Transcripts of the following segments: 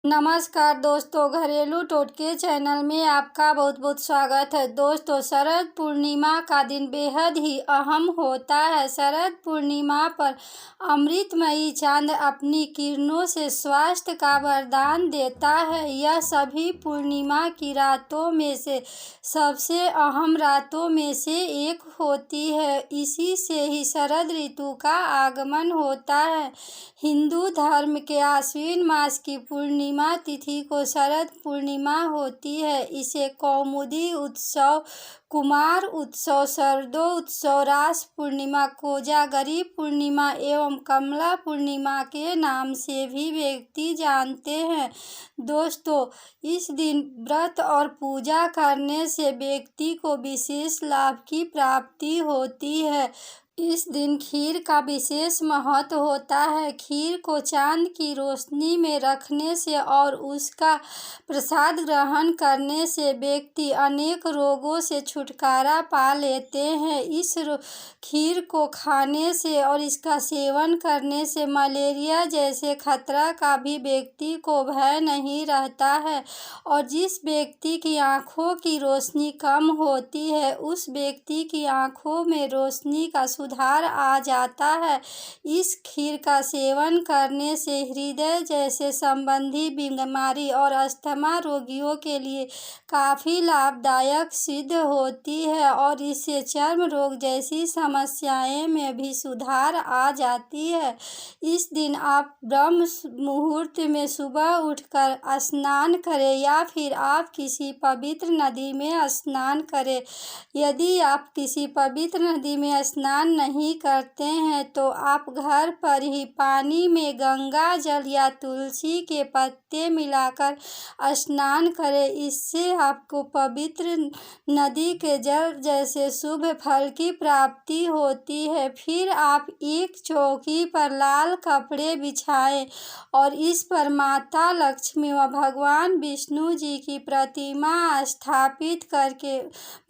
नमस्कार दोस्तों, घरेलू टोटके चैनल में आपका बहुत बहुत स्वागत है। दोस्तों, शरद पूर्णिमा का दिन बेहद ही अहम होता है। शरद पूर्णिमा पर अमृतमयी चांद अपनी किरणों से स्वास्थ्य का वरदान देता है। यह सभी पूर्णिमा की रातों में से सबसे अहम रातों में से एक होती है। इसी से ही शरद ऋतु का आगमन होता है। हिंदू धर्म के आश्विन मास की पूर्णिमा तिथि को शरद पूर्णिमा होती है। इसे कौमुदी उत्सव, कुमार उत्सव, शरदो उत्सव, रास पूर्णिमा, कोजागरी पूर्णिमा एवं कमला पूर्णिमा के नाम से भी व्यक्ति जानते हैं। दोस्तों, इस दिन व्रत और पूजा करने से व्यक्ति को विशेष लाभ की प्राप्ति होती है। इस दिन खीर का विशेष महत्व होता है। खीर को चांद की रोशनी में रखने से और उसका प्रसाद ग्रहण करने से व्यक्ति अनेक रोगों से छुटकारा पा लेते हैं। इस खीर को खाने से और इसका सेवन करने से मलेरिया जैसे खतरा का भी व्यक्ति को भय नहीं रहता है। और जिस व्यक्ति की आँखों की रोशनी कम होती है, उस व्यक्ति की आँखों में रोशनी का सुधार आ जाता है। इस खीर का सेवन करने से हृदय जैसे संबंधी बीमारी और अस्थमा रोगियों के लिए काफ़ी लाभदायक सिद्ध होती है और इससे चर्म रोग जैसी समस्याएं में भी सुधार आ जाती है। इस दिन आप ब्रह्म मुहूर्त में सुबह उठकर स्नान करें या फिर आप किसी पवित्र नदी में स्नान करें। यदि आप किसी पवित्र नदी में स्नान नहीं करते हैं तो आप घर पर ही पानी में गंगा जल या तुलसी के पत्ते मिलाकर स्नान करें। इससे आपको पवित्र नदी के जल जैसे शुभ फल की प्राप्ति होती है। फिर आप एक चौकी पर लाल कपड़े बिछाएं और इस पर माता लक्ष्मी व भगवान विष्णु जी की प्रतिमा स्थापित करके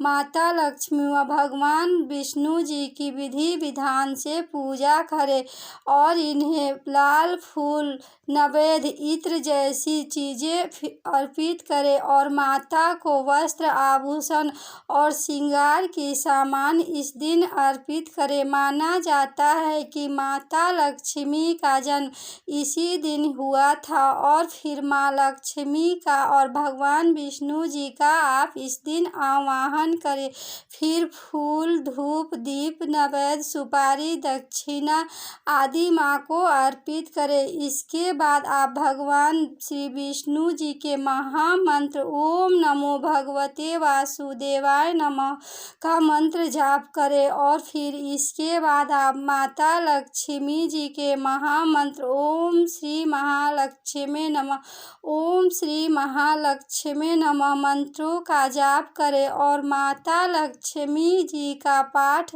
माता लक्ष्मी व भगवान विष्णु जी की विधि विधान से पूजा करें और इन्हें लाल फूल, नैवेद्य, इत्र जैसी चीज़ें अर्पित करें और माता को वस्त्र, आभूषण और श्रृंगार के सामान इस दिन अर्पित करें। माना जाता है कि माता लक्ष्मी का जन्म इसी दिन हुआ था और फिर माँ लक्ष्मी का और भगवान विष्णु जी का आप इस दिन आवाहन करें। फिर फूल, धूप, दीप, नैवेद्य, सुपारी, दक्षिणा आदि माँ को अर्पित करें। इसके बाद आप भगवान श्री विष्णु जी के महामंत्र ओम नमो भगवते वासुदेवाय नमः का मंत्र जाप करें और फिर इसके बाद आप माता लक्ष्मी जी के महामंत्र ओम श्री महालक्ष्मी नमः, ओम श्री महालक्ष्मी नमः मंत्रों का जाप करें और माता लक्ष्मी जी का पाठ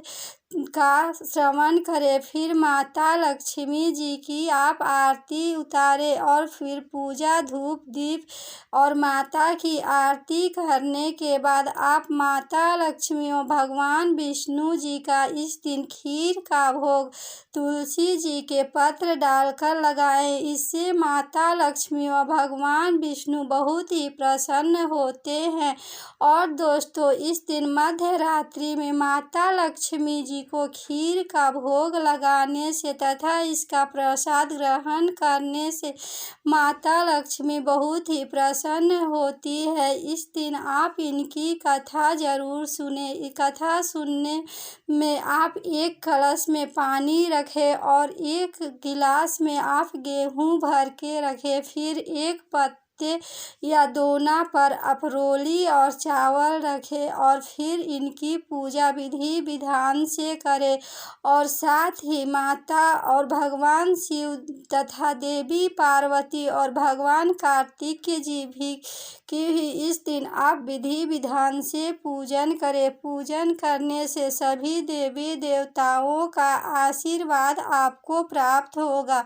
का श्रवण करें। फिर माता लक्ष्मी जी की आप आरती उतारें और फिर पूजा, धूप, दीप और माता की आरती करने के बाद आप माता लक्ष्मी और भगवान विष्णु जी का इस दिन खीर का भोग तुलसी जी के पत्र डालकर लगाएं। इससे माता लक्ष्मी और भगवान विष्णु बहुत ही प्रसन्न होते हैं। और दोस्तों, इस दिन मध्य रात्रि में माता लक्ष्मी जी को खीर का भोग लगाने से तथा इसका प्रसाद ग्रहण करने से माता लक्ष्मी बहुत ही प्रसन्न होती है। इस दिन आप इनकी कथा जरूर सुने। कथा सुनने में आप एक कलश में पानी रखें और एक गिलास में आप गेहूँ भर के रखें। फिर एक पत्ते या दोना पर अफरोली और चावल रखें और फिर इनकी पूजा विधि विधान से करें और साथ ही माता और भगवान शिव तथा देवी पार्वती और भगवान कार्तिकेय जी भी इस दिन आप विधि विधान से पूजन करें। पूजन करने से सभी देवी देवताओं का आशीर्वाद आपको प्राप्त होगा।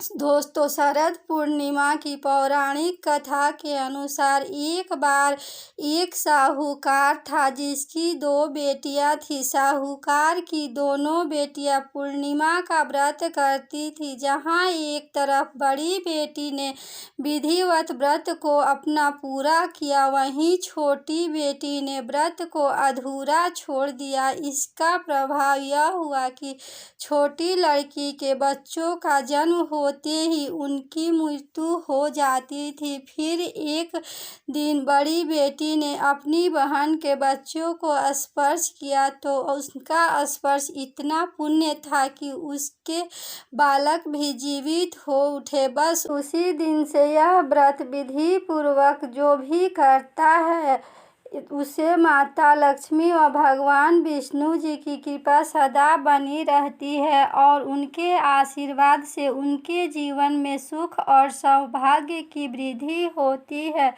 दोस्तों, शरद पूर्णिमा की पौराणिक कथा के अनुसार एक बार एक साहूकार था जिसकी 2 बेटियां थीं। साहूकार की दोनों बेटियां पूर्णिमा का व्रत करती थीं। जहां एक तरफ बड़ी बेटी ने विधिवत व्रत को अपना पूरा किया, वहीं छोटी बेटी ने व्रत को अधूरा छोड़ दिया। इसका प्रभाव यह हुआ कि छोटी लड़की के बच्चों का जन्म होते ही उनकी मृत्यु हो जाती थी। फिर एक दिन बड़ी बेटी ने अपनी बहन के बच्चों को स्पर्श किया तो उसका स्पर्श इतना पुण्य था कि उसके बालक भी जीवित हो उठे। बस उसी दिन से यह व्रत विधि पूर्वक जो भी करता है उसे माता लक्ष्मी व भगवान विष्णु जी की कृपा सदा बनी रहती है और उनके आशीर्वाद से उनके जीवन में सुख और सौभाग्य की वृद्धि होती है।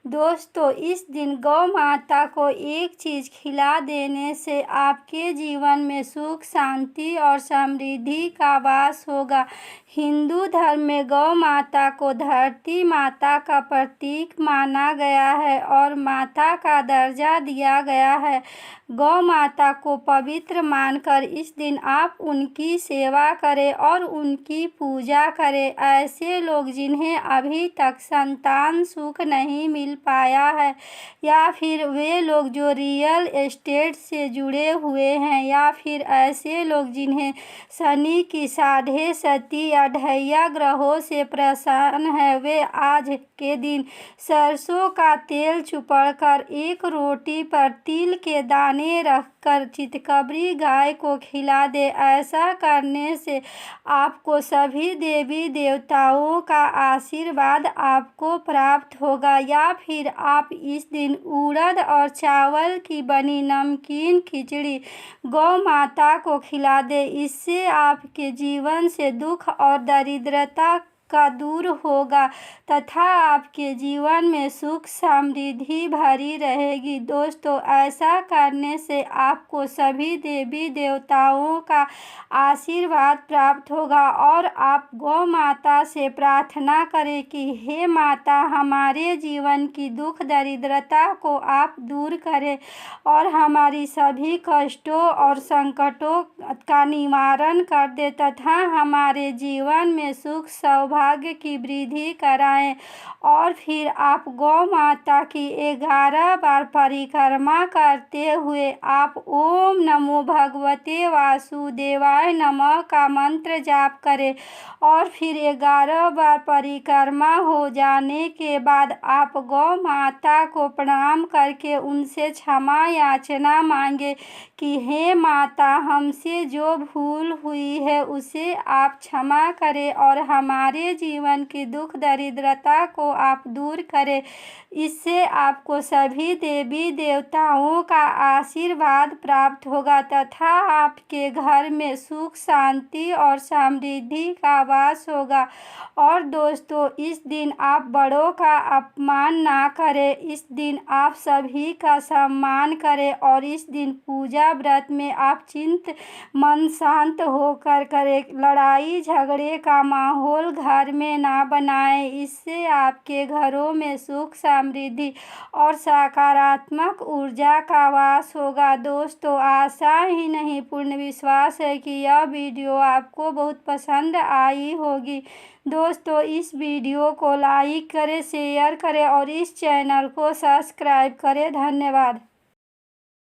दोस्तों, इस दिन गौ माता को एक चीज़ खिला देने से आपके जीवन में सुख, शांति और समृद्धि का वास होगा। हिंदू धर्म में गौ माता को धरती माता का प्रतीक माना गया है और माता का दर्जा दिया गया है। गौ माता को पवित्र मानकर इस दिन आप उनकी सेवा करें और उनकी पूजा करें। ऐसे लोग जिन्हें अभी तक संतान सुख नहीं मिल पाया है, या फिर वे लोग जो रियल एस्टेट से जुड़े हुए हैं, या फिर ऐसे लोग जिन्हें शनि की 6.5 या ढैया ग्रहों से परेशान है, वे आज के दिन सरसों का तेल चुपड़कर एक रोटी पर तिल के दाने रखकर चितकबरी गाय को खिला दे। ऐसा करने से आपको सभी देवी देवताओं का आशीर्वाद आपको प्राप्त होगा। या फिर आप इस दिन उड़द और चावल की बनी नमकीन खिचड़ी गौ माता को खिला दे। इससे आपके जीवन से दुख और दरिद्रता का दूर होगा तथा आपके जीवन में सुख समृद्धि भरी रहेगी। दोस्तों, ऐसा करने से आपको सभी देवी देवताओं का आशीर्वाद प्राप्त होगा और आप गौ माता से प्रार्थना करें कि हे माता, हमारे जीवन की दुख दरिद्रता को आप दूर करें और हमारी सभी कष्टों और संकटों का निवारण कर दे तथा हमारे जीवन में सुख सौभाग्य की वृद्धि कराएं। और फिर आप गौ माता की 11 बार परिक्रमा करते हुए आप ओम नमो भगवते वासुदेवाय नमः का मंत्र जाप करें और फिर 11 बार परिक्रमा हो जाने के बाद आप गौ माता को प्रणाम करके उनसे क्षमा याचना मांगे कि हे माता, हमसे जो भूल हुई है उसे आप क्षमा करें और हमारे जीवन की दुख दरिद्रता को आप दूर करें। इससे आपको सभी देवी देवताओं का आशीर्वाद प्राप्त होगा तथा आपके घर में सुख शांति और समृद्धि का वास होगा। और दोस्तों, इस दिन आप बड़ों का अपमान ना करें, इस दिन आप सभी का सम्मान करें और इस दिन पूजा व्रत में आप चिंत मन शांत होकर करें। लड़ाई झगड़े का माहौल घर में ना बनाएं, इससे आपके घरों में सुख समृद्धि और सकारात्मक ऊर्जा का वास होगा। दोस्तों, आशा ही नहीं पूर्ण विश्वास है कि यह वीडियो आपको बहुत पसंद आई होगी। दोस्तों, इस वीडियो को लाइक करें, शेयर करें और इस चैनल को सब्सक्राइब करें। धन्यवाद।